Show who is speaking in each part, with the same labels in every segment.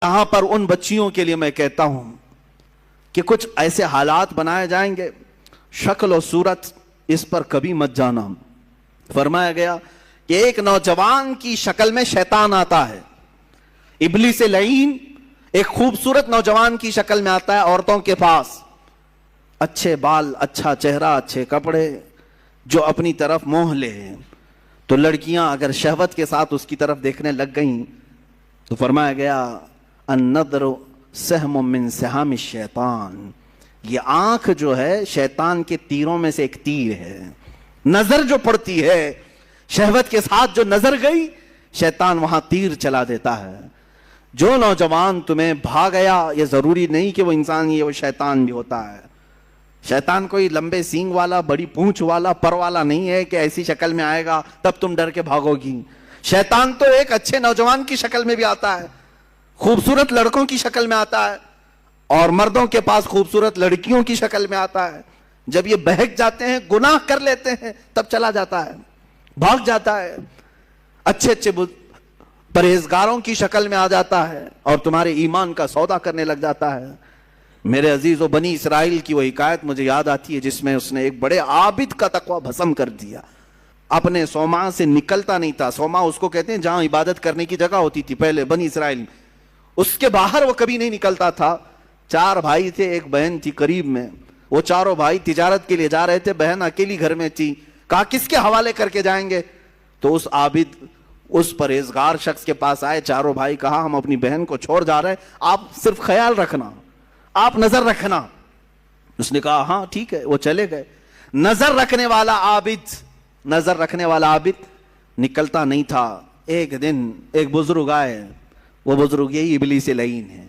Speaker 1: یہاں پر ان بچیوں کے لیے میں کہتا ہوں کہ کچھ ایسے حالات بنائے جائیں گے، شکل و صورت اس پر کبھی مت جانا۔ فرمایا گیا کہ ایک نوجوان کی شکل میں شیطان آتا ہے، ابلیس لعین ایک خوبصورت نوجوان کی شکل میں آتا ہے عورتوں کے پاس، اچھے بال، اچھا چہرہ، اچھے کپڑے، جو اپنی طرف موہ لے۔ تو لڑکیاں اگر شہوت کے ساتھ اس کی طرف دیکھنے لگ گئیں تو فرمایا گیا النظر سہم من سہام الشیطان، یہ آنکھ جو ہے شیطان کے تیروں میں سے ایک تیر ہے۔ نظر جو پڑتی ہے، شہوت کے ساتھ جو نظر گئی، شیطان وہاں تیر چلا دیتا ہے۔ جو نوجوان تمہیں بھا گیا، یہ ضروری نہیں کہ وہ انسان ہی ہے، وہ شیطان بھی ہوتا ہے۔ شیطان کوئی لمبے سینگ والا، بڑی پونچھ والا، پر والا نہیں ہے کہ ایسی شکل میں آئے گا تب تم ڈر کے بھاگو گی۔ شیطان تو ایک اچھے نوجوان کی شکل میں بھی آتا ہے، خوبصورت لڑکوں کی شکل میں آتا ہے، اور مردوں کے پاس خوبصورت لڑکیوں کی شکل میں آتا ہے۔ جب یہ بہک جاتے ہیں، گناہ کر لیتے ہیں، تب چلا جاتا ہے، بھاگ جاتا ہے، اچھے اچھے پرہیزگاروں کی شکل میں آ جاتا ہے اور تمہارے ایمان کا سودا کرنے لگ جاتا ہے۔ میرے عزیزو، بنی اسرائیل کی وہ حکایت مجھے یاد آتی ہے جس میں اس نے ایک بڑے عابد کا تقوی بھسم کر دیا، اپنے صومعہ سے نکلتا نہیں تھا۔ صومعہ اس کو کہتے ہیں جہاں عبادت کرنے کی جگہ ہوتی تھی پہلے بنی اسرائیل، اس کے باہر وہ کبھی نہیں نکلتا تھا۔ 4 بھائی تھے، ایک بہن تھی قریب میں، وہ چاروں بھائی تجارت کے لیے جا رہے تھے، بہن اکیلی گھر میں تھی۔ کہا کس کے حوالے کر کے جائیں گے؟ تو اس عابد، اس پرہیزگار شخص کے پاس آئے چاروں بھائی، کہا ہم اپنی بہن کو چھوڑ جا رہے ہیں، آپ صرف خیال رکھنا، آپ نظر رکھنا۔ اس نے کہا ہاں ٹھیک ہے، وہ چلے گئے۔ نظر رکھنے والا عابد نکلتا نہیں تھا۔ ایک دن ایک بزرگ آئے، وہ بزرگ یہی ابلیس لعین ہے۔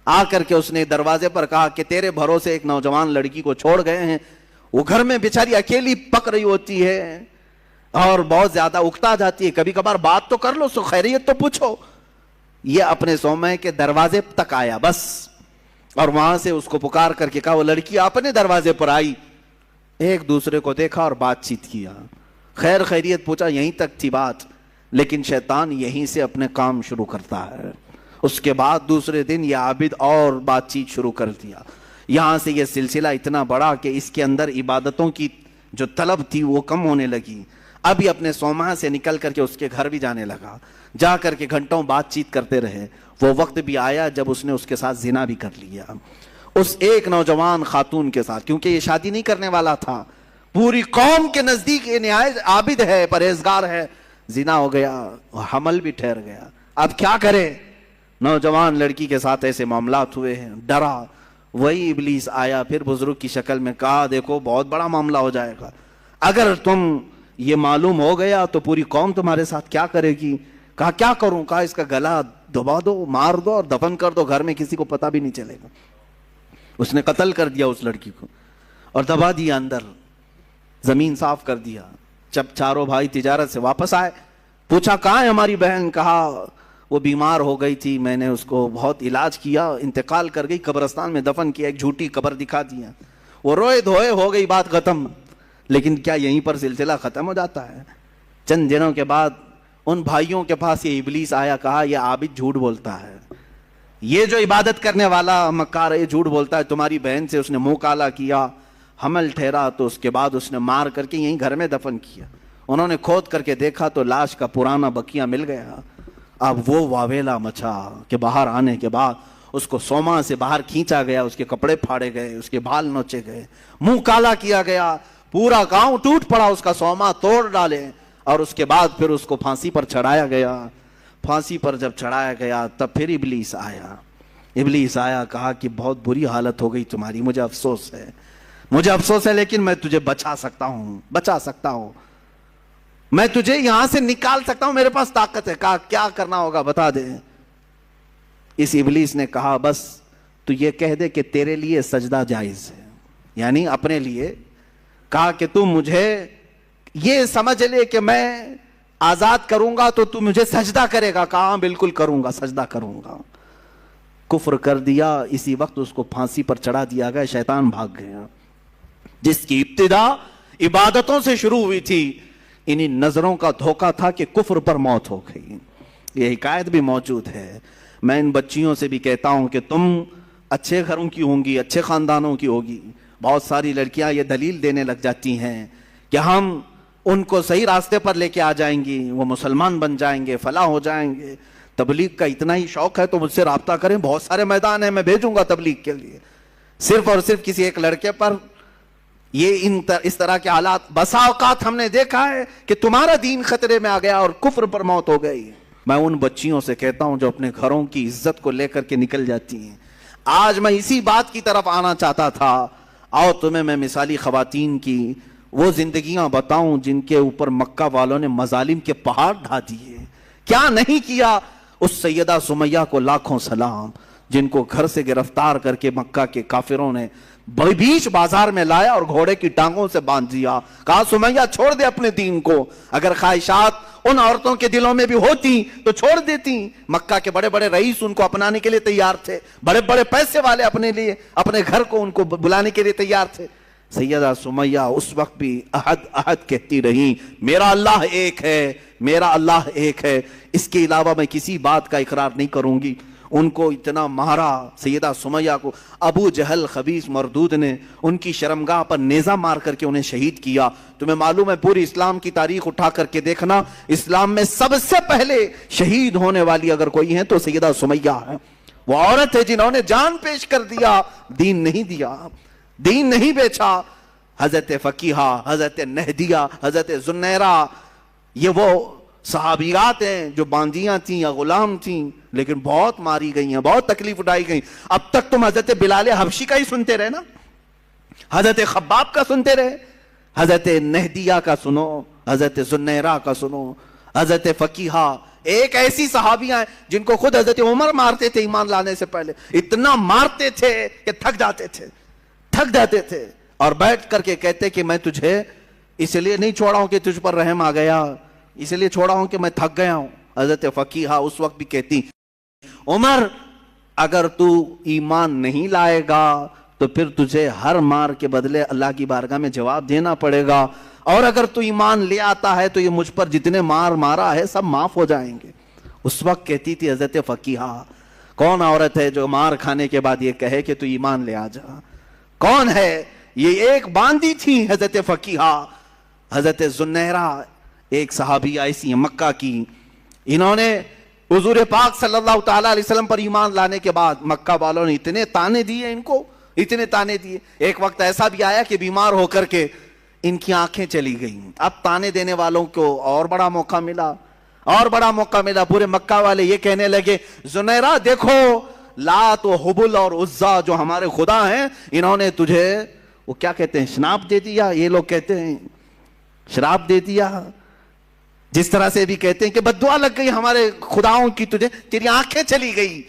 Speaker 1: آ کر کے اس نے دروازے پر کہا کہ تیرے بھروسے ایک نوجوان لڑکی کو چھوڑ گئے ہیں، وہ گھر میں بیچاری اکیلی پک رہی ہوتی ہے اور بہت زیادہ اکتا جاتی ہے، کبھی کبھار بات تو کر لو، سو خیریت تو پوچھو۔ یہ اپنے صومعے کے دروازے تک آیا بس، اور وہاں سے اس کو پکار کر کے کہا، وہ لڑکی اپنے دروازے پر آئی، ایک دوسرے کو دیکھا اور بات چیت کیا، خیر خیریت پوچھا، یہیں تک تھی بات۔ لیکن شیطان یہیں سے اپنے کام شروع کرتا ہے۔ اس کے بعد دوسرے دن یہ عابد اور بات چیت شروع کر دیا۔ یہاں سے یہ سلسلہ اتنا بڑا کہ اس کے اندر عبادتوں کی جو طلب تھی وہ کم ہونے لگی۔ اب یہ اپنے صومعہ سے نکل کر کے اس کے گھر بھی جانے لگا، جا کر کے گھنٹوں بات چیت کرتے رہے۔ وہ وقت بھی آیا جب اس نے اس کے ساتھ زنا بھی کر لیا، اس ایک نوجوان خاتون کے ساتھ، کیونکہ یہ شادی نہیں کرنے والا تھا، پوری قوم کے نزدیک یہ نہایت عابد ہے، پرہیزگار ہے، زنا ہو گیا، حمل بھی ٹھہر گیا۔ اب کیا کرے؟ نوجوان لڑکی کے ساتھ ایسے معاملات ہوئے ہیں، ڈرا۔ وہی ابلیس آیا پھر بزرگ کی شکل میں، کہا دیکھو بہت بڑا معاملہ ہو جائے گا، اگر تم یہ معلوم ہو گیا تو پوری قوم تمہارے ساتھ کیا کرے گی؟ کہا کیا کروں؟ کہا اس کا گلا دبا دو، مار دو اور دفن کر دو، گھر میں کسی کو پتہ بھی نہیں چلے گا۔ اس نے قتل کر دیا اس لڑکی کو اور دبا دیا اندر، زمین صاف کر دیا۔ جب چاروں بھائی تجارت سے واپس آئے، پوچھا کہاں ہے ہماری بہن؟ کہا وہ بیمار ہو گئی تھی، میں نے اس کو بہت علاج کیا، انتقال کر گئی، قبرستان میں دفن کیا، ایک جھوٹی قبر دکھا دیا۔ وہ روئے دھوئے، ہو گئی بات ختم۔ لیکن کیا یہیں پر سلسلہ ختم ہو جاتا ہے؟ چند دنوں کے بعد ان بھائیوں کے پاس یہ ابلیس آیا، کہا یہ عابد جھوٹ بولتا ہے، یہ جو عبادت کرنے والا مکار ہے یہ جھوٹ بولتا ہے، تمہاری بہن سے اس نے منہ کالا کیا، حمل ٹھہرا تو اس کے بعد اس نے مار کر کے یہیں گھر میں دفن کیا۔ انہوں نے کھود کر کے دیکھا تو لاش کا پرانا بقیہ مل گیا۔ اب وہ واویلا مچا کہ باہر آنے کے بعد اس کو صومعہ سے باہر کھینچا گیا، اس کے کپڑے پھاڑے گئے، اس کے بال نوچے گئے، منہ کالا کیا گیا، پورا گاؤں ٹوٹ پڑا، اس کا صومعہ توڑ ڈالے، اور اس کے بعد پھر اس کو پھانسی پر چڑھایا گیا۔ پھانسی پر جب چڑھایا گیا تب پھر ابلیس آیا، کہا کہ بہت بری حالت ہو گئی تمہاری، مجھے افسوس ہے، لیکن میں تجھے بچا سکتا ہوں، میں تجھے یہاں سے نکال سکتا ہوں، میرے پاس طاقت ہے۔ کہا کیا کرنا ہوگا بتا دے۔ اس ابلیس نے کہا بس تو یہ کہہ دے کہ تیرے لیے سجدہ جائز ہے، یعنی اپنے لیے کہا کہ تم مجھے یہ سمجھ لے کہ میں آزاد کروں گا تو تم مجھے سجدہ کرے گا۔ کہا بالکل کروں گا، سجدہ کروں گا۔ کفر کر دیا، اسی وقت اس کو پھانسی پر چڑھا دیا گیا، شیطان بھاگ گیا۔ جس کی ابتدا عبادتوں سے شروع ہوئی تھی، انہی نظروں کا دھوکہ تھا کہ کفر پر موت ہو گئی۔ یہ حکایت بھی موجود ہے۔ میں ان بچیوں سے بھی کہتا ہوں کہ تم اچھے گھروں کی ہوں گی، اچھے خاندانوں کی ہوگی. بہت ساری لڑکیاں یہ دلیل دینے لگ جاتی ہیں کہ ہم ان کو صحیح راستے پر لے کے آ جائیں گی، وہ مسلمان بن جائیں گے، فلاح ہو جائیں گے. تبلیغ کا اتنا ہی شوق ہے تو مجھ سے رابطہ کریں، بہت سارے میدان ہیں، میں بھیجوں گا تبلیغ کے لیے. صرف اور صرف کسی ایک لڑکے پر یہ اس طرح کے حالات بسا اوقات ہم نے دیکھا ہے کہ تمہارا دین خطرے میں آ گیا اور کفر پر موت ہو گئی. میں ان بچیوں سے کہتا ہوں جو اپنے گھروں کی عزت کو لے کر کے نکل جاتی ہیں. آج میں اسی بات کی طرف آنا چاہتا تھا. آؤ تمہیں میں مثالی خواتین کی وہ زندگیاں بتاؤں جن کے اوپر مکہ والوں نے مظالم کے پہاڑ ڈھا دیے. کیا نہیں کیا. اس سیدہ سمیہ کو لاکھوں سلام جن کو گھر سے گرفتار کر کے مکہ کے کافروں نے بیچ بازار میں لایا اور گھوڑے کی ٹانگوں سے باندھ دیا. کہا سمیہ چھوڑ دے اپنے دین کو. اگر خواہشات ان عورتوں کے دلوں میں بھی ہوتی تو چھوڑ دیتی. مکہ کے بڑے بڑے رئیس ان کو اپنانے کے لیے تیار تھے، بڑے بڑے پیسے والے اپنے لیے اپنے گھر کو ان کو بلانے کے لیے تیار تھے. سیدہ سمیہ اس وقت بھی احد احد کہتی رہی، میرا اللہ ایک ہے، میرا اللہ ایک ہے، اس کے علاوہ میں کسی بات کا اقرار نہیں کروں گی. ان کو اتنا مارا سیدہ سمیہ کو. ابو جہل خبیث مردود نے ان کی شرمگاہ پر نیزہ مار کر کے انہیں شہید کیا. تمہیں معلوم ہے پوری اسلام کی تاریخ اٹھا کر کے دیکھنا، اسلام میں سب سے پہلے شہید ہونے والی اگر کوئی ہے تو سیدہ سمیہ ہے. وہ عورت ہے جنہوں نے جان پیش کر دیا، دین نہیں دیا، دین نہیں بیچا. حضرت فقیہہ، حضرت نہدیہ، حضرت زنیرہ، یہ وہ صحابیات ہیں جو باندیاں تھیں یا غلام تھیں لیکن بہت ماری گئی ہیں، بہت تکلیف اٹھائی گئی. اب تک تم حضرت بلال حبشی کا ہی سنتے رہے نا، حضرت خباب کا سنتے رہے، حضرت نہدیہ کا سنو، حضرت زنیرہ کا سنو، حضرت فقیہہ. ایک ایسی صحابیاں ہیں جن کو خود حضرت عمر مارتے تھے ایمان لانے سے پہلے. اتنا مارتے تھے کہ تھک جاتے تھے اور بیٹھ کر کے کہتے کہ میں تجھے اس لیے نہیں چھوڑا ہوں کہ تجھ پر رحم آ گیا، اس لیے چھوڑا ہوں کہ میں تھک گیا ہوں. حضرت فقیہہ اس وقت بھی کہتی، عمر اگر تو ایمان نہیں لائے گا تو پھر تجھے ہر مار کے بدلے اللہ کی بارگاہ میں جواب دینا پڑے گا، اور اگر تو ایمان لے آتا ہے تو یہ مجھ پر جتنے مار مارا ہے سب معاف ہو جائیں گے. اس وقت کہتی تھی حضرت فقیہہ، کون عورت ہے جو مار کھانے کے بعد یہ کہے کہ تو ایمان لے آ جا؟ کون ہے؟ یہ ایک باندی تھی حضرت فقیہہ. حضرت زنیرہ ایک صحابیہ ایسی ہیں مکہ کی، انہوں نے حضور پاک صلی اللہ تعالیٰ علیہ وسلم پر ایمان لانے کے بعد مکہ والوں نے اتنے تانے دیے ان کو، اتنے تانے دیے. ایک وقت ایسا بھی آیا کہ بیمار ہو کر کے ان کی آنکھیں چلی گئیں. اب تانے دینے والوں کو اور بڑا موقع ملا. پورے مکہ والے یہ کہنے لگے، زنیرہ دیکھو لات و حبل اور عزا جو ہمارے خدا ہیں، انہوں نے تجھے وہ کیا کہتے ہیں شناپ دے دیا. یہ لوگ کہتے ہیں شراب دے دیا، جس طرح سے بھی کہتے ہیں کہ بددعا لگ گئی ہمارے خداؤں کی، تجھے تیری آنکھیں چلی گئی.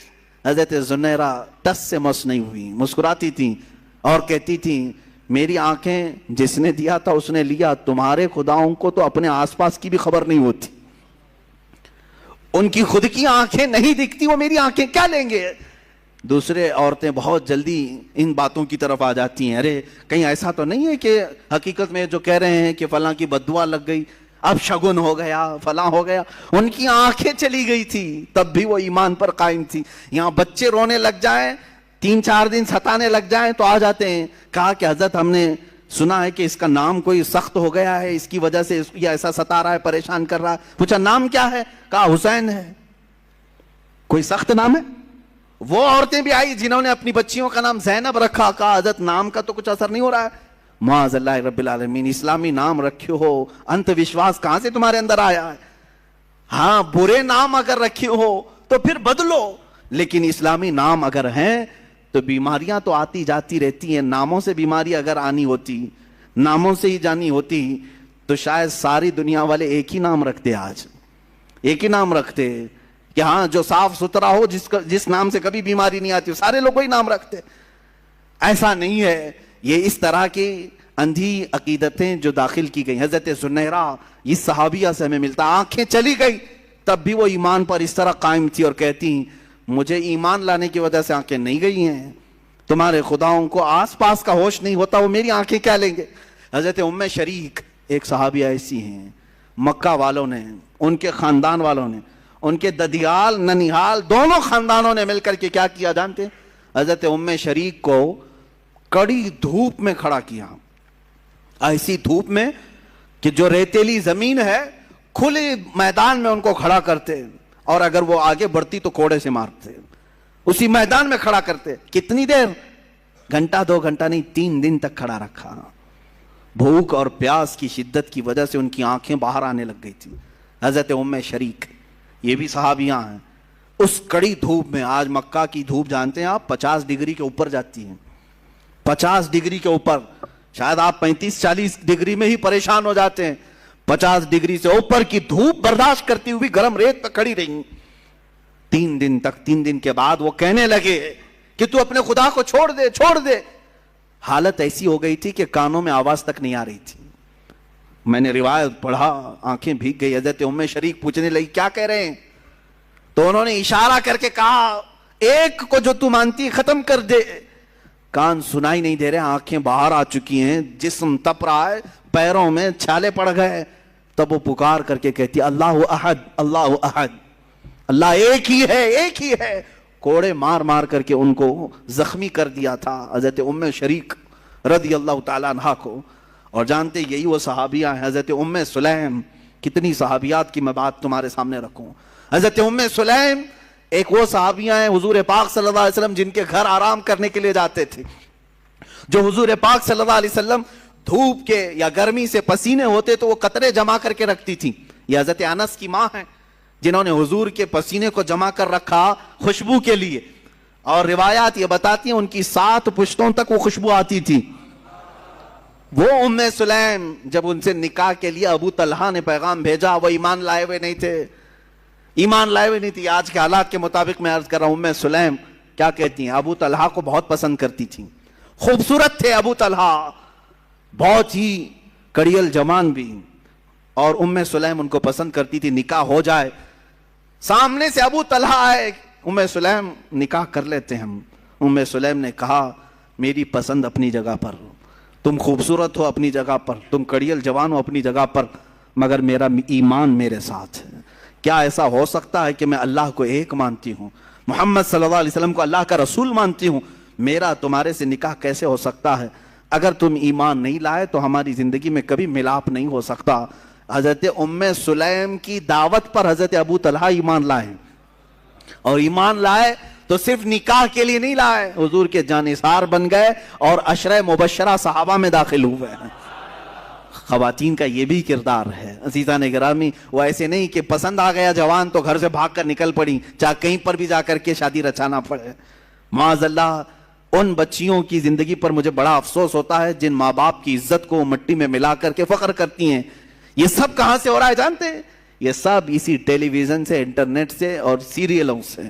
Speaker 1: حضرت زنیرہ ٹس سے مس نہیں ہوئی، مسکراتی تھیں اور کہتی تھیں میری آنکھیں جس نے دیا تھا اس نے لیا، تمہارے خداؤں کو تو اپنے آس پاس کی بھی خبر نہیں ہوتی، ان کی خود کی آنکھیں نہیں دکھتی، وہ میری آنکھیں کیا لیں گے. دوسرے عورتیں بہت جلدی ان باتوں کی طرف آ جاتی ہیں، ارے کہیں ایسا تو نہیں ہے کہ حقیقت میں جو کہہ رہے ہیں کہ فلاں کی بددعا لگ گئی، اب شگن ہو گیا، فلاں ہو گیا. ان کی آنکھیں چلی گئی تھی تب بھی وہ ایمان پر قائم تھی. یہاں بچے رونے لگ جائیں، 3-4 دن ستانے لگ جائیں تو آ جاتے ہیں. کہا کہ حضرت ہم نے سنا ہے کہ اس کا نام کوئی سخت ہو گیا ہے، اس کی وجہ سے یہ ایسا ستا رہا ہے، پریشان کر رہا ہے. پوچھا نام کیا ہے؟ کہا حسین ہے. کوئی سخت نام ہے؟ وہ عورتیں بھی آئی جنہوں نے اپنی بچیوں کا نام زینب رکھا. کہا حضرت نام کا تو کچھ اثر نہیں ہو رہا ہے. معاذ اللہ رب العالمین، اسلامی نام رکھے ہو، انت وشواس کہاں سے تمہارے اندر آیا ہے؟ ہاں برے نام اگر رکھے ہو تو پھر بدلو، لیکن اسلامی نام اگر ہیں تو بیماریاں تو آتی جاتی رہتی ہیں. ناموں سے بیماری اگر آنی ہوتی، ناموں سے ہی جانی ہوتی تو شاید ساری دنیا والے ایک ہی نام رکھتے. آج ایک ہی نام رکھتے کہ ہاں جو صاف ستھرا ہو، جس نام سے کبھی بیماری نہیں آتی، سارے لوگ وہی نام رکھتے. ایسا نہیں ہے. یہ اس طرح کی اندھی عقیدتیں جو داخل کی گئی. حضرت زنیرہ اس صحابیہ سے ہمیں ملتا، آنکھیں چلی گئی تب بھی وہ ایمان پر اس طرح قائم تھی اور کہتی مجھے ایمان لانے کی وجہ سے آنکھیں نہیں گئی ہیں، تمہارے خداؤں کو آس پاس کا ہوش نہیں ہوتا، وہ میری آنکھیں کیا لیں گے. حضرت ام شریک ایک صحابیہ ایسی ہیں، مکہ والوں نے، ان کے خاندان والوں نے ان کے ددیال ننیال دونوں خاندانوں نے مل کر کے کیا کیا جانتے ہیں؟ حضرت ام شریک کو کڑی دھوپ میں کھڑا کیا، ایسی دھوپ میں کہ جو ریتیلی زمین ہے کھلے میدان میں ان کو کھڑا کرتے، اور اگر وہ آگے بڑھتی تو کوڑے سے مارتے، اسی میدان میں کھڑا کرتے۔ کتنی دیر؟ گھنٹہ 2 گھنٹہ نہیں، 3 دن تک کھڑا رکھا۔ بھوک اور پیاس کی شدت کی وجہ سے ان کی آنکھیں باہر آنے لگ گئی تھی۔ حضرت ام شریک، یہ بھی صحابیاں ہیں، اس کڑی دھوپ میں، آج مکہ کی دھوپ جانتے ہیں آپ 50 ڈگری کے اوپر جاتی ہیں، 50 ڈگری کے اوپر، شاید آپ 35-40 ڈگری میں ہی پریشان ہو جاتے ہیں، 50 ڈگری سے اوپر کی دھوپ برداشت کرتی ہوئی گرم ریت پہ کھڑی رہی 3 دن تک۔ 3 دن کے بعد وہ کہنے لگے کہ تو اپنے خدا کو چھوڑ دے، چھوڑ دے۔ حالت ایسی ہو گئی تھی کہ کانوں میں آواز تک نہیں آ رہی تھی۔ میں نے روایت پڑھا، آنکھیں بھیگ گئی۔ حضرت ام شریک پوچھنے لگی کیا کہہ رہے ہیں؟ تو انہوں نے اشارہ کر کے کہا ایک کو جو تو مانتی ختم کر دے۔ کان سنائی نہیں دے رہے، آنکھیں باہر آ چکی ہیں، جسم تپ رہا ہے، پیروں میں چھالے پڑ گئے۔ تب وہ پکار کر کے کہتی اللہ احد، اللہ احد، اللہ ایک ہی ہے، ایک ہی ہے۔ کوڑے مار مار کر کے ان کو زخمی کر دیا تھا حضرت ام شریک رضی اللہ تعالیٰ عنہ کو۔ اور جانتے یہی وہ صحابیہ ہیں، حضرت ام سلیم۔ کتنی صحابیات کی میں بات تمہارے سامنے رکھوں۔ حضرت ام سلیم ایک وہ صحابیہ ہیں حضور پاک صلی اللہ علیہ وسلم جن کے گھر آرام کرنے کے لیے جاتے تھے، جو حضور پاک صلی اللہ علیہ وسلم دھوپ کے یا گرمی سے پسینے ہوتے تو وہ قطرے جمع کر کے رکھتی تھی۔ یہ حضرت انس کی ماں ہیں جنہوں نے حضور کے پسینے کو جمع کر رکھا خوشبو کے لیے، اور روایات یہ بتاتی ہیں ان کی 7 پشتوں تک وہ خوشبو آتی تھی۔ وہ ام سلیم جب ان سے نکاح کے لیے ابو طلحہ نے پیغام بھیجا، وہ ایمان لائے ہوئے نہیں تھے، ایمان لائے ہوئے نہیں تھی۔ آج کے حالات کے مطابق میں عرض کر رہا ہوں، ام سلیم کیا کہتی ہیں؟ ابو طلحہ کو بہت پسند کرتی تھی، خوبصورت تھے ابو طلحہ، بہت ہی کڑیل جوان بھی، اور ام سلیم ان کو پسند کرتی تھی۔ نکاح ہو جائے، سامنے سے ابو طلحہ آئے، ام سلیم نکاح کر لیتے ہم۔ ام سلیم نے کہا میری پسند اپنی جگہ پر، تم خوبصورت ہو اپنی جگہ پر، تم کڑیل جوان ہو اپنی جگہ پر، مگر میرا ایمان میرے ساتھ ہے۔ کیا ایسا ہو سکتا ہے کہ میں اللہ کو ایک مانتی ہوں، محمد صلی اللہ علیہ وسلم کو اللہ کا رسول مانتی ہوں، میرا تمہارے سے نکاح کیسے ہو سکتا ہے؟ اگر تم ایمان نہیں لائے تو ہماری زندگی میں کبھی ملاپ نہیں ہو سکتا۔ حضرت ام سلیم کی دعوت پر حضرت ابو طلحہ ایمان لائے، اور ایمان لائے تو صرف نکاح کے لیے نہیں لائے، حضور کے جانثار بن گئے اور عشرہ مبشرہ صحابہ میں داخل ہوئے۔ خواتین کا یہ بھی کردار ہے عزیزان گرامی، وہ ایسے نہیں کہ پسند آ گیا جوان تو گھر سے بھاگ کر نکل پڑی، چاہے کہیں پر بھی جا کر کے شادی رچانا پڑے۔ معاذ اللہ، ان بچیوں کی زندگی پر مجھے بڑا افسوس ہوتا ہے جن ماں باپ کی عزت کو مٹی میں ملا کر کے فخر کرتی ہیں۔ یہ سب کہاں سے ہو رہا ہے جانتے ہیں؟ یہ سب اسی ٹیلی ویژن سے، انٹرنیٹ سے اور سیریلوں سے۔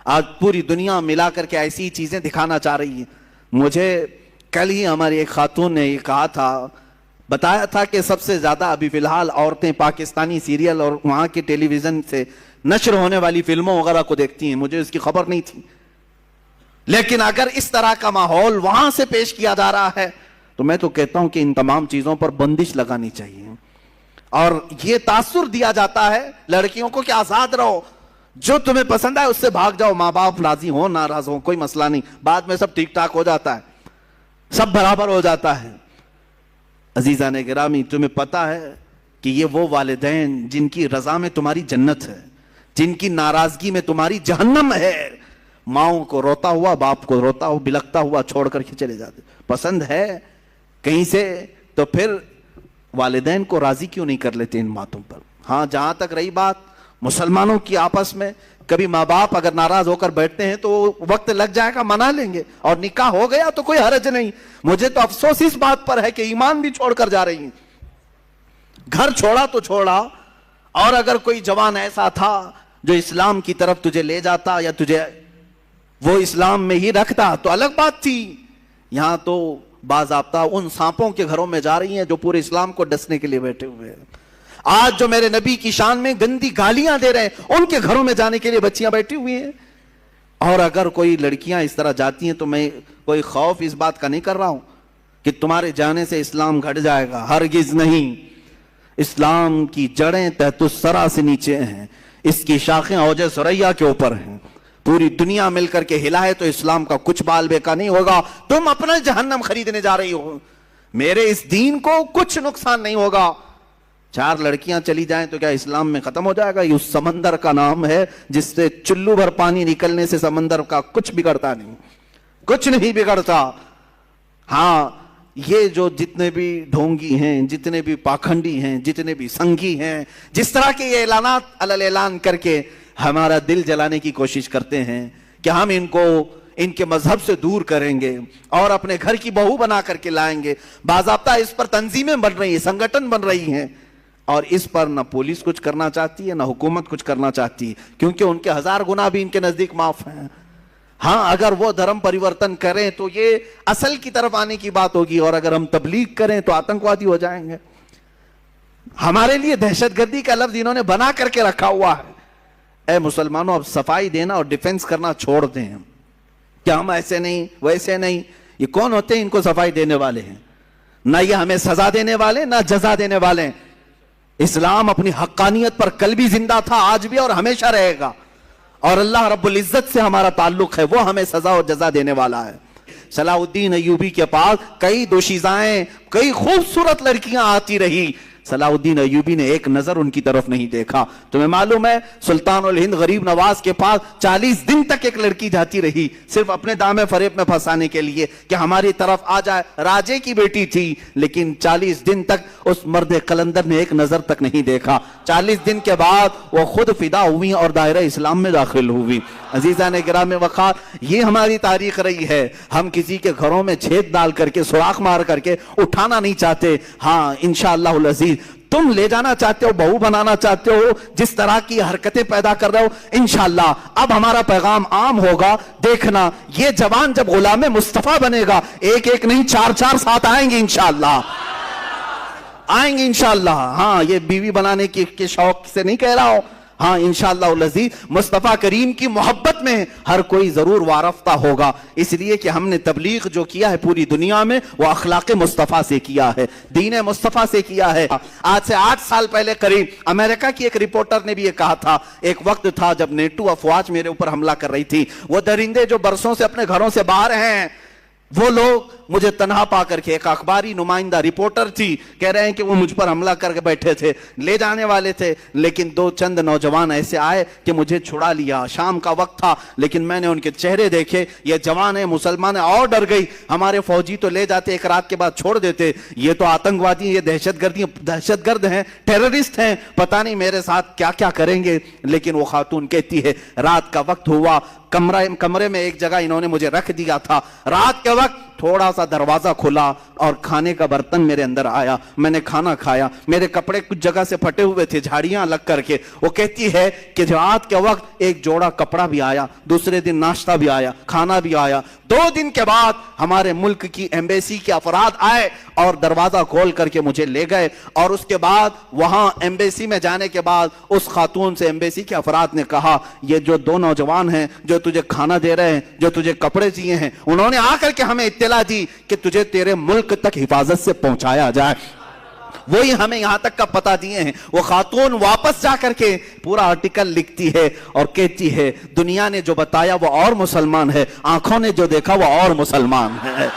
Speaker 1: آج پوری دنیا ملا کر کے ایسی چیزیں دکھانا چاہ رہی ہے۔ مجھے کل ہی ہماری ایک خاتون نے یہ کہا تھا، بتایا تھا کہ سب سے زیادہ ابھی فی الحال عورتیں پاکستانی سیریل اور وہاں کے ٹیلی ویژن سے نشر ہونے والی فلموں وغیرہ کو دیکھتی ہیں۔ مجھے اس کی خبر نہیں تھی، لیکن اگر اس طرح کا ماحول وہاں سے پیش کیا جا رہا ہے تو میں تو کہتا ہوں کہ ان تمام چیزوں پر بندش لگانی چاہیے، اور یہ تاثر دیا جاتا ہے لڑکیوں کو کہ آزاد رہو، جو تمہیں پسند ہے اس سے بھاگ جاؤ، ماں باپ راضی ہوں ناراض ہوں کوئی مسئلہ نہیں، بعد میں سب ٹھیک ٹھاک ہو جاتا ہے، سب برابر ہو جاتا ہے۔ عزیزان گرامی، تمہیں پتا ہے کہ یہ وہ والدین جن کی رضا میں تمہاری جنت ہے، جن کی ناراضگی میں تمہاری جہنم ہے، ماؤں کو روتا ہوا، باپ کو روتا ہوا، بلکتا ہوا چھوڑ کر کے چلے جاتے۔ پسند ہے کہیں سے تو پھر والدین کو راضی کیوں نہیں کر لیتے ان باتوں پر؟ ہاں، جہاں تک رہی بات مسلمانوں کی آپس میں، کبھی ماں باپ اگر ناراض ہو کر بیٹھتے ہیں تو وقت لگ جائے گا، منا لیں گے، اور نکاح ہو گیا تو کوئی حرج نہیں۔ مجھے تو افسوس اس بات پر ہے کہ ایمان بھی چھوڑ کر جا رہی ہیں۔ گھر چھوڑا تو چھوڑا، اور اگر کوئی جوان ایسا تھا جو اسلام کی طرف تجھے لے جاتا یا تجھے وہ اسلام میں ہی رکھتا تو الگ بات تھی۔ یہاں تو باضابطہ ان سانپوں کے گھروں میں جا رہی ہیں جو پورے اسلام کو ڈسنے کے لیے بیٹھے ہوئے ہیں۔ آج جو میرے نبی کی شان میں گندی گالیاں دے رہے ہیں ان کے گھروں میں جانے کے لیے بچیاں بیٹھی ہوئی ہیں۔ اور اگر کوئی لڑکیاں اس طرح جاتی ہیں تو میں کوئی خوف اس بات کا نہیں کر رہا ہوں کہ تمہارے جانے سے اسلام گھٹ جائے گا، ہرگز نہیں۔ اسلام کی جڑیں تحت الثری سے نیچے ہیں، اس کی شاخیں اوج ثریا کے اوپر ہیں. پوری دنیا مل کر کے ہلائے تو اسلام کا کچھ بال بیکا نہیں ہوگا. تم اپنا جہنم خریدنے جا رہی ہو, میرے اس دین کو کچھ نقصان نہیں ہوگا. 4 لڑکیاں چلی جائیں تو کیا اسلام میں ختم ہو جائے گا؟ یہ اس سمندر کا نام ہے جس سے چلو بھر پانی نکلنے سے سمندر کا کچھ بگڑتا نہیں, کچھ نہیں بگڑتا. ہاں, یہ جو جتنے بھی ڈھونگی ہیں, جتنے بھی پاکھنڈی ہیں, جتنے بھی سنگھی ہیں, جس طرح کے یہ اعلانات علل اعلان کر کے ہمارا دل جلانے کی کوشش کرتے ہیں کہ ہم ان کو ان کے مذہب سے دور کریں گے اور اپنے گھر کی بہو بنا کر کے لائیں گے. باضابطہ اس پر تنظیمیں بن رہی ہیں, سنگٹن بن رہی ہیں, اور اس پر نہ پولیس کچھ کرنا چاہتی ہے نہ حکومت کچھ کرنا چاہتی, کیونکہ ان کے 1000 گناہ بھی ان کے نزدیک معاف ہیں. ہاں, اگر وہ دھرم پریورتن کریں تو یہ اصل کی طرف آنے کی بات ہوگی, اور اگر ہم تبلیغ کریں تو آتنکوادی ہو جائیں گے. ہمارے لیے دہشت گردی کا لفظ انہوں نے بنا کر کے رکھا ہوا ہے. اے مسلمانوں, اب صفائی دینا اور ڈیفنس کرنا چھوڑ دیں. کہ ہم ایسے نہیں ویسے نہیں, یہ کون ہوتے ہیں ان کو صفائی دینے والے ہیں؟ نہ یہ ہمیں سزا دینے والے نہ جزا دینے والے. اسلام اپنی حقانیت پر کل بھی زندہ تھا, آج بھی اور ہمیشہ رہے گا, اور اللہ رب العزت سے ہمارا تعلق ہے, وہ ہمیں سزا اور جزا دینے والا ہے. صلاح الدین ایوبی کے پاس کئی دوشیزائیں, کئی خوبصورت لڑکیاں آتی رہی. صلاح الدین ایوبی نے ایک نظر ان کی طرف نہیں دیکھا. تمہیں معلوم ہے سلطان الہند غریب نواز کے پاس 40 دن تک ایک لڑکی جاتی رہی, صرف اپنے دامے فریب میں پھنسانے کے لیے کہ ہماری طرف آ جائے. راجے کی بیٹی تھی, لیکن 40 دن تک اس مرد قلندر نے ایک نظر تک نہیں دیکھا. 40 دن کے بعد وہ خود فدا ہوئی اور دائرہ اسلام میں داخل ہوئی. عزیزان گرامی وقار, یہ ہماری تاریخ رہی ہے. ہم کسی کے گھروں میں چھید ڈال کر کے, سوراخ مار کر کے اٹھانا نہیں چاہتے. ہاں, انشاءاللہ العزیز تم لے جانا چاہتے ہو, بہو بنانا چاہتے ہو, جس طرح کی حرکتیں پیدا کر رہے ہو, انشاءاللہ اب ہمارا پیغام عام ہوگا. دیکھنا, یہ جوان جب غلام مصطفیٰ بنے گا, ایک ایک نہیں 4 ساتھ آئیں گے انشاءاللہ, آئیں گے انشاءاللہ. ہاں, یہ بیوی بنانے کے شوق سے نہیں کہہ رہا ہوں. ہاں, انشاءاللہ العزیز مصطفیٰ کریم کی محبت میں ہر کوئی ضرور وارفتہ ہوگا. اس لیے کہ ہم نے تبلیغ جو کیا ہے پوری دنیا میں, وہ اخلاق مصطفیٰ سے کیا ہے, دین مصطفیٰ سے کیا ہے. آج سے 8 سال پہلے قریب امریکہ کی ایک رپورٹر نے بھی یہ کہا تھا. ایک وقت تھا جب نیٹو افواج میرے اوپر حملہ کر رہی تھی. وہ درندے جو برسوں سے اپنے گھروں سے باہر ہیں, وہ لوگ مجھے تنہا پا کر کے, ایک اخباری نمائندہ رپورٹر تھی, کہہ رہے ہیں کہ وہ مجھ پر حملہ کر کے بیٹھے تھے, لے جانے والے تھے, لیکن 2 چند نوجوان ایسے آئے کہ مجھے چھڑا لیا. شام کا وقت تھا, لیکن میں نے ان کے چہرے دیکھے, یہ جوان ہیں, مسلمان ہیں, اور ڈر گئی. ہمارے فوجی تو لے جاتے, ایک رات کے بعد چھوڑ دیتے, یہ تو آتنکوادی, یہ دہشت گرد ہیں, ٹیررسٹ ہیں, پتہ نہیں میرے ساتھ کیا کیا کریں گے. لیکن وہ خاتون کہتی ہے, رات کا وقت ہوا, کمرے میں ایک جگہ انہوں نے مجھے رکھ دیا تھا. رات کے وقت تھوڑا سا دروازہ کھلا اور کھانے کا برتن میرے اندر آیا, میں نے کھانا کھایا. میرے کپڑے کچھ جگہ سے پھٹے ہوئے تھے, جھاڑیاں لگ کر کے. وہ کہتی ہے کہ رات کے وقت ایک جوڑا کپڑا بھی آیا, دوسرے دن ناشتہ بھی آیا, کھانا بھی آیا. 2 دن کے بعد ہمارے ملک کی ایمبیسی کے افراد آئے اور دروازہ کھول کر کے مجھے لے گئے. اور اس کے بعد وہاں ایمبیسی میں جانے کے بعد اس خاتون سے ایمبیسی کے افراد نے کہا, یہ جو 2 نوجوان ہیں جو تجھے کھانا دے رہے ہیں, جو تجھے کپڑے دیے ہیں, انہوں نے آ کر کے ہمیں اطلاع دی کہ تجھے تیرے ملک تک حفاظت سے پہنچایا جائے. وہی ہمیں یہاں تک کا پتہ دیے ہیں. وہ خاتون واپس جا کر کے پورا آرٹیکل لکھتی ہے اور کہتی ہے, دنیا نے جو بتایا وہ اور مسلمان ہے, آنکھوں نے جو دیکھا وہ اور مسلمان ہے.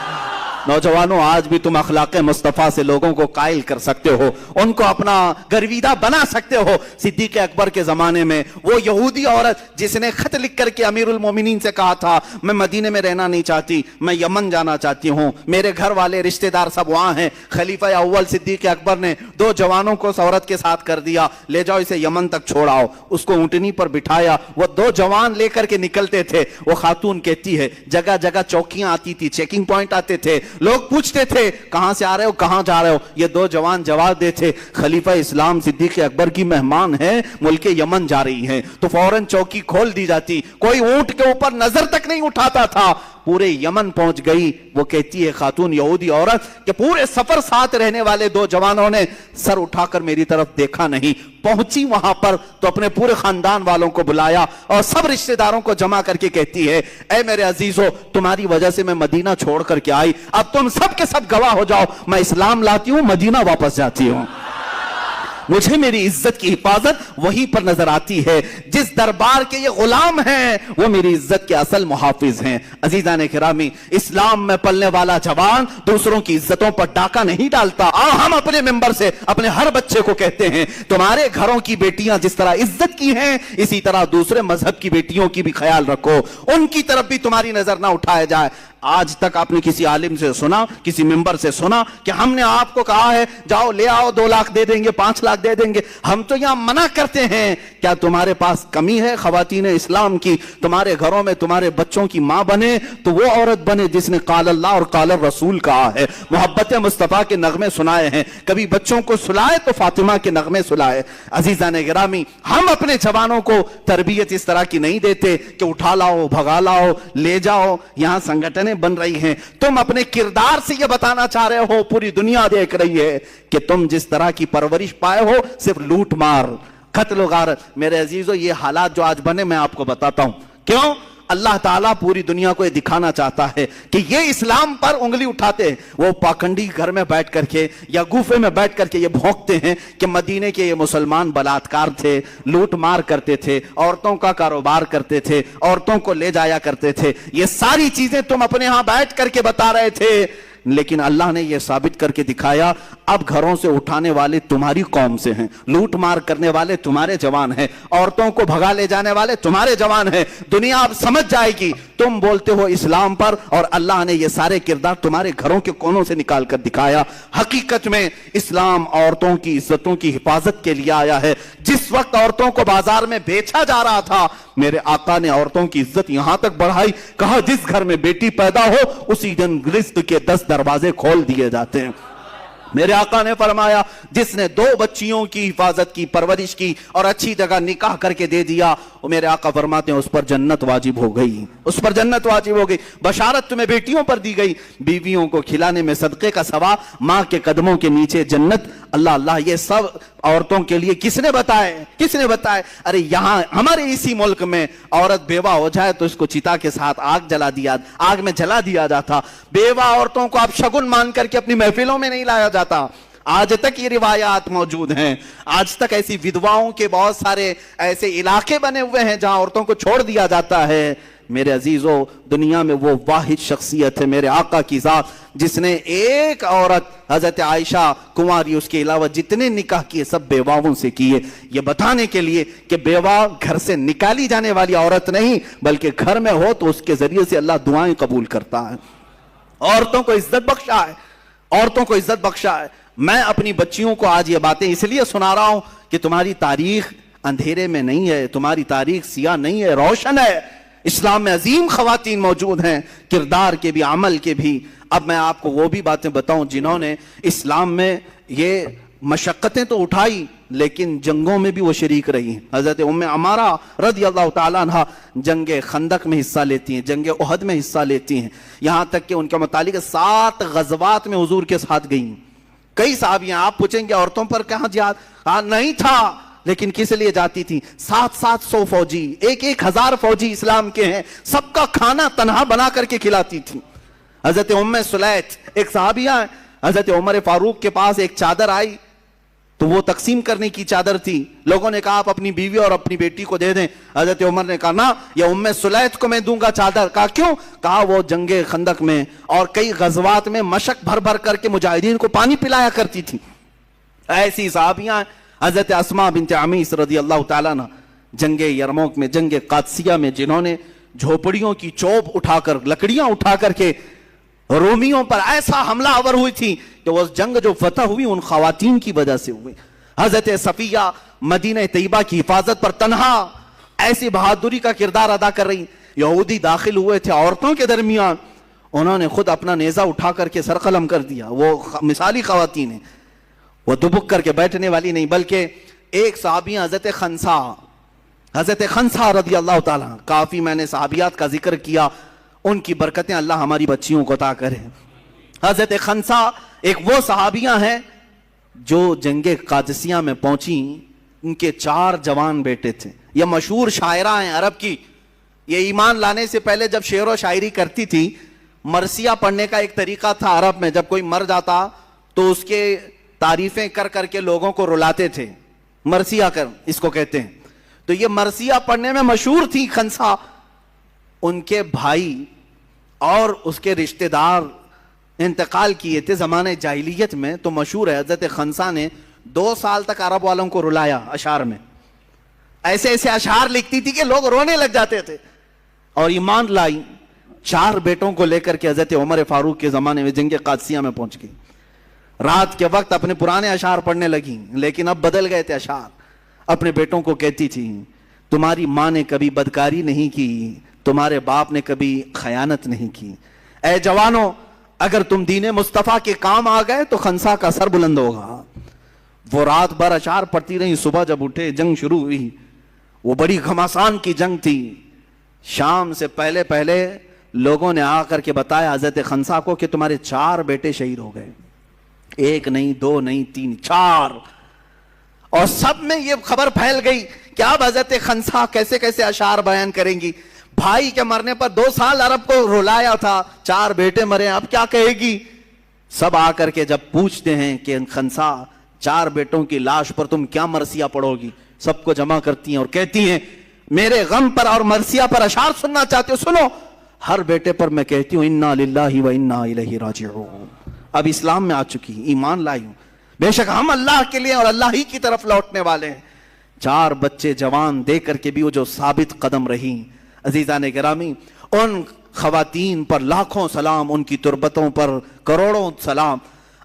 Speaker 1: نوجوانوں, آج بھی تم اخلاق مصطفیٰ سے لوگوں کو قائل کر سکتے ہو, ان کو اپنا گرویدہ بنا سکتے ہو. صدیق اکبر کے زمانے میں وہ یہودی عورت جس نے خط لکھ کر کے امیر المومنین سے کہا تھا, میں مدینے میں رہنا نہیں چاہتی, میں یمن جانا چاہتی ہوں, میرے گھر والے رشتہ دار سب وہاں ہیں. خلیفہ اول صدیق اکبر نے 2 جوانوں کو اس عورت کے ساتھ کر دیا, لے جاؤ اسے یمن تک چھوڑاؤ. اس کو اونٹنی پر بٹھایا, وہ 2 جوان لے کر کے نکلتے تھے. وہ خاتون کہتی ہے, جگہ جگہ چوکیاں آتی تھی, چیکنگ پوائنٹ آتے تھے, لوگ پوچھتے تھے کہاں سے آ رہے ہو, کہاں جا رہے ہو. یہ 2 جوان جواب دیتے, خلیفہ اسلام صدیق اکبر کی مہمان ہے, ملک یمن جا رہی ہیں. تو فوراً چوکی کھول دی جاتی, کوئی اونٹ کے اوپر نظر تک نہیں اٹھاتا تھا. پورے یمن پہنچ گئی. وہ کہتی ہے خاتون یہودی عورت کہ پورے سفر ساتھ رہنے والے 2 جوانوں نے سر اٹھا کر میری طرف دیکھا نہیں. پہنچی وہاں پر تو اپنے پورے خاندان والوں کو بلایا اور سب رشتہ داروں کو جمع کر کے کہتی ہے, اے میرے عزیزو, تمہاری وجہ سے میں مدینہ چھوڑ کر کے آئی, اب تم سب کے سب گواہ ہو جاؤ, میں اسلام لاتی ہوں, مدینہ واپس جاتی ہوں. مجھے میری عزت کی حفاظت وہیں پر نظر آتی ہے. جس دربار کے یہ غلام ہیں وہ میری عزت کے اصل محافظ ہیں. عزیزان کرامی، اسلام میں پلنے والا جوان دوسروں کی عزتوں پر ڈاکہ نہیں ڈالتا. ہم اپنے ممبر سے اپنے ہر بچے کو کہتے ہیں تمہارے گھروں کی بیٹیاں جس طرح عزت کی ہیں اسی طرح دوسرے مذہب کی بیٹیوں کی بھی خیال رکھو، ان کی طرف بھی تمہاری نظر نہ اٹھایا جائے. آج تک آپ نے کسی عالم سے سنا، کسی ممبر سے سنا کہ ہم نے آپ کو کہا ہے جاؤ لے آؤ 2 لاکھ دے دیں گے، 5 لاکھ دے دیں گے؟ ہم تو یہاں منع کرتے ہیں. کیا تمہارے پاس کمی ہے خواتین اسلام کی؟ تمہارے گھروں میں تمہارے بچوں کی ماں بنے تو وہ عورت بنے جس نے قال اللہ اور قال الرسول کہا ہے، محبت مصطفیٰ کے نغمے سنائے ہیں. کبھی بچوں کو سلائے تو فاطمہ کے نغمے سلائے. عزیزان گرامی، ہم اپنے جوانوں کو تربیت اس طرح کی نہیں دیتے کہ اٹھا لاؤ، بھگا لاؤ، لے جاؤ. یہاں سنگٹنیں بن رہی ہیں. تم اپنے کردار سے یہ بتانا چاہ رہے ہو، پوری دنیا دیکھ رہی ہے کہ تم جس طرح کی پرورش پائے ہو صرف لوٹ مار، قتل و غارت. میرے عزیزو، یہ حالات جو آج بنے میں آپ کو بتاتا ہوں کیوں. اللہ تعالیٰ پوری دنیا کو یہ دکھانا چاہتا ہے کہ یہ اسلام پر انگلی اٹھاتے ہیں. وہ پاکنڈی گھر میں بیٹھ کر کے یا گوفے میں بیٹھ کر کے یہ بھونکتے ہیں کہ مدینے کے یہ مسلمان بلاتکار تھے، لوٹ مار کرتے تھے، عورتوں کا کاروبار کرتے تھے، عورتوں کو لے جایا کرتے تھے. یہ ساری چیزیں تم اپنے ہاں بیٹھ کر کے بتا رہے تھے، لیکن اللہ نے یہ ثابت کر کے دکھایا اب گھروں سے اٹھانے والے تمہاری قوم سے ہیں، لوٹ مار کرنے والے تمہارے جوان ہیں، عورتوں کو بھگا لے جانے والے تمہارے جوان ہیں. دنیا اب سمجھ جائے گی تم بولتے ہو اسلام پر اور اللہ نے یہ سارے کردار تمہارے گھروں کے کونوں سے نکال کر دکھایا. حقیقت میں اسلام عورتوں کی عزتوں کی حفاظت کے لیے آیا ہے. جس وقت عورتوں کو بازار میں بیچا جا رہا تھا میرے آقا نے عورتوں کی عزت یہاں تک بڑھائی، کہا جس گھر میں بیٹی پیدا ہو اسی دن رزق کے 10 دروازے کھول دیے جاتے ہیں. میرے آقا نے فرمایا جس نے 2 بچیوں کی حفاظت کی، پرورش کی اور اچھی جگہ نکاح کر کے دے دیا، وہ میرے آقا فرماتے ہیں اس پر جنت واجب ہو گئی، اس پر جنت واجب ہو گئی. بشارت تمہیں بیٹیوں پر دی گئی، بیویوں کو کھلانے میں صدقے کا ثواب، ماں کے قدموں کے نیچے جنت. اللہ اللہ، یہ سب عورتوں کے لیے کس نے بتائے؟ کس نے بتائے؟ ارے یہاں ہمارے اسی ملک میں عورت بیوہ ہو جائے تو اس کو چتا کے ساتھ آگ میں جلا دیا جاتا. بیوہ عورتوں کو اب شگن مان کر کے اپنی محفلوں میں نہیں لایا جاتا. آج تک یہ روایات موجود ہیں. آج تک ایسی ودواؤں کے بہت سارے ایسے علاقے بنے ہوئے ہیں جہاں عورتوں کو چھوڑ دیا جاتا ہے. میرے عزیزو، دنیا میں وہ واحد شخصیت ہے میرے آقا کی ذات جس نے ایک عورت حضرت عائشہ کنواری، اس کے علاوہ جتنے نکاح کیے سب بیواؤں سے کیے، یہ بتانے کے لیے کہ بیوہ گھر سے نکالی جانے والی عورت نہیں بلکہ گھر میں ہو تو اس کے ذریعے سے اللہ دعائیں قبول کرتا ہے. عورتوں کو عزت بخشا ہے، عورتوں کو عزت بخشا ہے. میں اپنی بچیوں کو آج یہ باتیں اس لیے سنا رہا ہوں کہ تمہاری تاریخ اندھیرے میں نہیں ہے، تمہاری تاریخ سیاہ نہیں ہے، روشن ہے. اسلام میں عظیم خواتین موجود ہیں، کردار کے بھی، عمل کے بھی. اب میں آپ کو وہ بھی باتیں بتاؤں جنہوں نے اسلام میں یہ مشقتیں تو اٹھائی لیکن جنگوں میں بھی وہ شریک رہی ہیں. حضرت ام عمارہ رضی اللہ تعالیٰ عنہ جنگ خندق میں حصہ لیتی ہیں، جنگ احد میں حصہ لیتی ہیں، یہاں تک کہ ان کے متعلق 7 غزوات میں حضور کے ساتھ گئیں. کئی صحابیاں، آپ پوچھیں گے عورتوں پر کہاں جہاد؟ نہیں تھا، لیکن کس لیے جاتی تھی؟ 700 فوجی، 1000 فوجی اسلام کے ہیں، سب کا کھانا تنہا بنا کر کے کھلاتی تھی. حضرت ام سلیت ایک صحابیہ ہیں، حضرت عمر فاروق کے پاس ایک چادر آئی تو وہ تقسیم کرنے کی چادر تھی. لوگوں نے کہا آپ اپنی بیوی اور اپنی بیٹی کو دے دیں. حضرت عمر نے کہا نا، یہ ام سلیت کو میں دوں گا چادر. کہا کیوں؟ کہا وہ جنگ خندق میں اور کئی غزوات میں مشق بھر بھر کر کے مجاہدین کو پانی پلایا کرتی تھی. ایسی صحابیاں حضرت اسماء بنت عمیس رضی اللہ تعالیٰ عنہ جنگ یرموک میں، جنگ قادسیہ میں، جنہوں نے جھوپڑیوں کی چوب اٹھا کر، لکڑیاں اٹھا کر کے رومیوں پر ایسا حملہ آور ہوئی تھی کہ وہ جنگ جو فتح ہوئی ان خواتین کی وجہ سے ہوئی. حضرت صفیہ مدینہ طیبہ کی حفاظت پر تنہا ایسی بہادری کا کردار ادا کر رہی. یہودی داخل ہوئے تھے عورتوں کے درمیان، انہوں نے خود اپنا نیزہ اٹھا کر کے سر قلم کر دیا. وہ مثالی خواتین ہیں، وہ دبک کر کے بیٹھنے والی نہیں. بلکہ ایک صحابی حضرت خنسا رضی اللہ تعالیٰ، کافی میں نے صحابیات کا ذکر کیا، ان کی برکتیں اللہ ہماری بچیوں کو عطا کرے. حضرت خنسا ایک وہ صحابیاں ہیں جو جنگ قادسیہ میں پہنچی، ان کے 4 جوان بیٹے تھے. یہ مشہور شاعرہ ہیں عرب کی. یہ ایمان لانے سے پہلے جب شعر و شاعری کرتی تھی، مرثیہ پڑھنے کا ایک طریقہ تھا عرب میں. جب کوئی مر جاتا تو اس کے تعریفیں کر کر کے لوگوں کو رلاتے تھے، مرثیہ کر اس کو کہتے ہیں. تو یہ مرثیہ پڑھنے میں مشہور تھی خنسا. ان کے بھائی اور اس کے رشتہ دار انتقال کیے تھے زمانہ جاہلیت میں. تو مشہور ہے حضرت خنسا نے 2 سال تک عرب والوں کو رلایا اشعار میں. ایسے ایسے اشعار لکھتی تھی کہ لوگ رونے لگ جاتے تھے. اور ایمان لائی 4 بیٹوں کو لے کر کے حضرت عمر فاروق کے زمانے میں جنگ قادسیہ میں پہنچ گئی. رات کے وقت اپنے پرانے اشعار پڑھنے لگی، لیکن اب بدل گئے تھے اشعار. اپنے بیٹوں کو کہتی تھی تمہاری ماں نے کبھی بدکاری نہیں کی، تمہارے باپ نے کبھی خیانت نہیں کی. اے جوانوں، اگر تم دین مصطفیٰ کے کام آ گئے تو خنسا کا سر بلند ہوگا. وہ رات بھر اشعار پڑھتی رہی. صبح جب اٹھے جنگ شروع ہوئی. وہ بڑی گھمسان کی جنگ تھی. شام سے پہلے پہلے لوگوں نے آ کر کے بتایا حضرت خنسا کو کہ تمہارے 4 بیٹے شہید ہو گئے. 1 نہیں 2 نہیں 3 4. اور سب میں یہ خبر پھیل گئی کہ اب حضرت خنسا کیسے کیسے اشعار بیان کریں گی. بھائی کے مرنے پر 2 سال عرب کو رلایا تھا، 4 بیٹے مرے، اب کیا کہے گی. سب آ کر کے جب پوچھتے ہیں کہ خنسا 4 بیٹوں کی لاش پر تم کیا مرثیہ پڑھو گی، سب کو جمع کرتی ہیں اور کہتی ہیں میرے غم پر اور مرثیہ پر اشعار سننا چاہتے ہو، سنو. ہر بیٹے پر میں کہتی ہوں انا للہ و انا الیہ راجعون. اب اسلام میں آ چکی، ایمان لائی ہوں. بے شک ہم اللہ کے لیے اور اللہ ہی کی طرف لوٹنے والے ہیں. 4 بچے جوان دے کر کے بھی وہ جو ثابت قدم رہی. عزیزان گرامی، ان خواتین پر لاکھوں سلام، ان کی تربتوں پر کروڑوں سلام.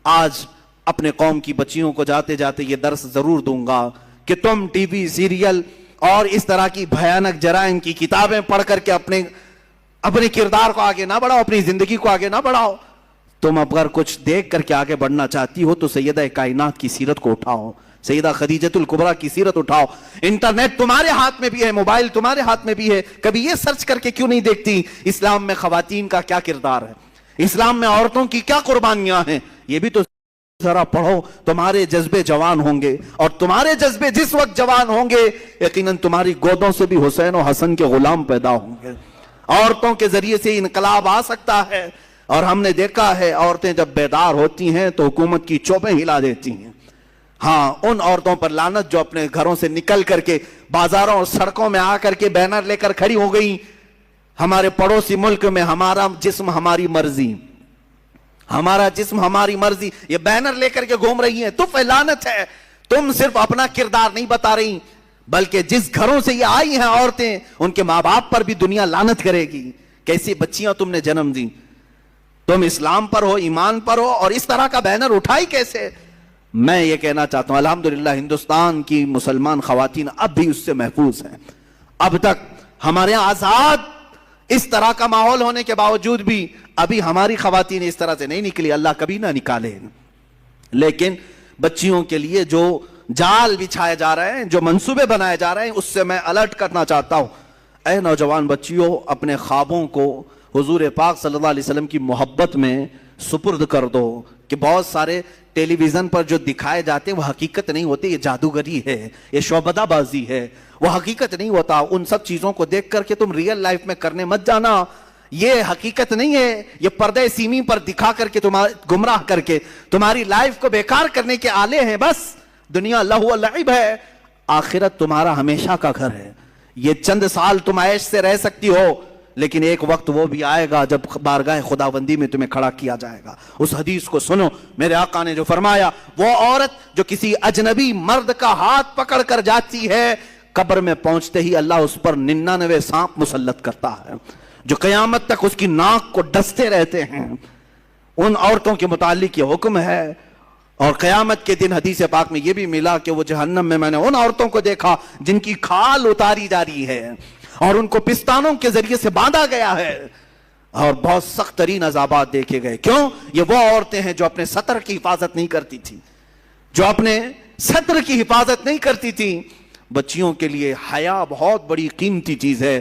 Speaker 1: آج اپنے قوم کی بچیوں کو جاتے جاتے یہ درس ضرور دوں گا کہ تم ٹی وی سیریل اور اس طرح کی بھیانک جرائم کی کتابیں پڑھ کر کے اپنے کردار کو آگے نہ بڑھاؤ، اپنی زندگی کو آگے نہ بڑھاؤ. تم اگر کچھ دیکھ کر کے آگے بڑھنا چاہتی ہو تو سیدہ کائنات کی سیرت کو اٹھاؤ، سیدہ خدیجۃ الکبریٰ کی سیرت اٹھاؤ. انٹرنیٹ تمہارے ہاتھ میں بھی ہے، موبائل تمہارے ہاتھ میں بھی ہے. کبھی یہ سرچ کر کے کیوں نہیں دیکھتی اسلام میں خواتین کا کیا کردار ہے، اسلام میں عورتوں کی کیا قربانیاں ہیں. یہ بھی تو ذرا پڑھو. تمہارے جذبے جوان ہوں گے، اور تمہارے جذبے جس وقت جوان ہوں گے یقیناً تمہاری گودوں سے بھی حسین و حسن کے غلام پیدا ہوں گے. عورتوں کے ذریعے سے انقلاب آ سکتا ہے. اور ہم نے دیکھا ہے عورتیں جب بیدار ہوتی ہیں تو حکومت کی چوبیں ہلا دیتی ہیں. ہاں، ان عورتوں پر لعنت جو اپنے گھروں سے نکل کر کے بازاروں اور سڑکوں میں آ کر کے بینر لے کر کھڑی ہو گئی. ہمارے پڑوسی ملک میں ہمارا جسم ہماری مرضی، ہمارا جسم ہماری مرضی، یہ بینر لے کر کے گھوم رہی ہیں. تو لعنت ہے. تم صرف اپنا کردار نہیں بتا رہی، بلکہ جس گھروں سے یہ آئی ہیں عورتیں ان کے ماں باپ پر بھی دنیا لعنت کرے گی. کیسی بچیاں تم نے جنم دی. تم اسلام پر ہو، ایمان پر ہو، اور اس طرح کا بینر اٹھائی کیسے. میں یہ کہنا چاہتا ہوں الحمدللہ ہندوستان کی مسلمان خواتین اب بھی اس سے محفوظ ہیں. اب تک ہمارے یہاں آزاد اس طرح کا ماحول ہونے کے باوجود بھی ابھی ہماری خواتین اس طرح سے نہیں نکلی. اللہ کبھی نہ نکالے. لیکن بچیوں کے لیے جو جال بچھائے جا رہے ہیں، جو منصوبے بنائے جا رہے ہیں، اس سے میں الرٹ کرنا چاہتا ہوں. اے نوجوان بچیوں، اپنے خوابوں کو حضور پاک صلی اللہ علیہ وسلم کی محبت میں سپرد کر دو. کہ بہت سارے ٹیلی ویژن پر جو دکھائے جاتے ہیں وہ حقیقت نہیں ہوتے. یہ جادوگری ہے، یہ شعبدہ بازی ہے، وہ حقیقت نہیں ہوتا. ان سب چیزوں کو دیکھ کر کے تم ریئل لائف میں کرنے مت جانا. یہ حقیقت نہیں ہے. یہ پردے سیمی پر دکھا کر کے گمراہ کر کے تمہاری لائف کو بیکار کرنے کے آلے ہیں. بس دنیا لہو و لعب ہے، آخرت تمہارا ہمیشہ کا گھر ہے. یہ چند سال تم عیش سے رہ سکتی ہو، لیکن ایک وقت وہ بھی آئے گا جب بارگاہ خداوندی میں تمہیں کھڑا کیا جائے گا. اس حدیث کو سنو. میرے آقا نے جو فرمایا، وہ عورت جو کسی اجنبی مرد کا ہاتھ پکڑ کر جاتی ہے، قبر میں پہنچتے ہی اللہ اس پر 99 سانپ مسلط کرتا ہے جو قیامت تک اس کی ناک کو ڈستے رہتے ہیں. ان عورتوں کے متعلق یہ حکم ہے. اور قیامت کے دن حدیث پاک میں یہ بھی ملا کہ وہ جہنم میں نے ان عورتوں کو دیکھا جن کی کھال اتاری جا رہی ہے اور ان کو پستانوں کے ذریعے سے باندھا گیا ہے، اور بہت سخت ترین عذابات دیکھے گئے. کیوں؟ یہ وہ عورتیں ہیں جو اپنے سطر کی حفاظت نہیں کرتی تھی، جو اپنے سطر کی حفاظت نہیں کرتی تھی. بچیوں کے لیے حیا بہت بڑی قیمتی چیز ہے.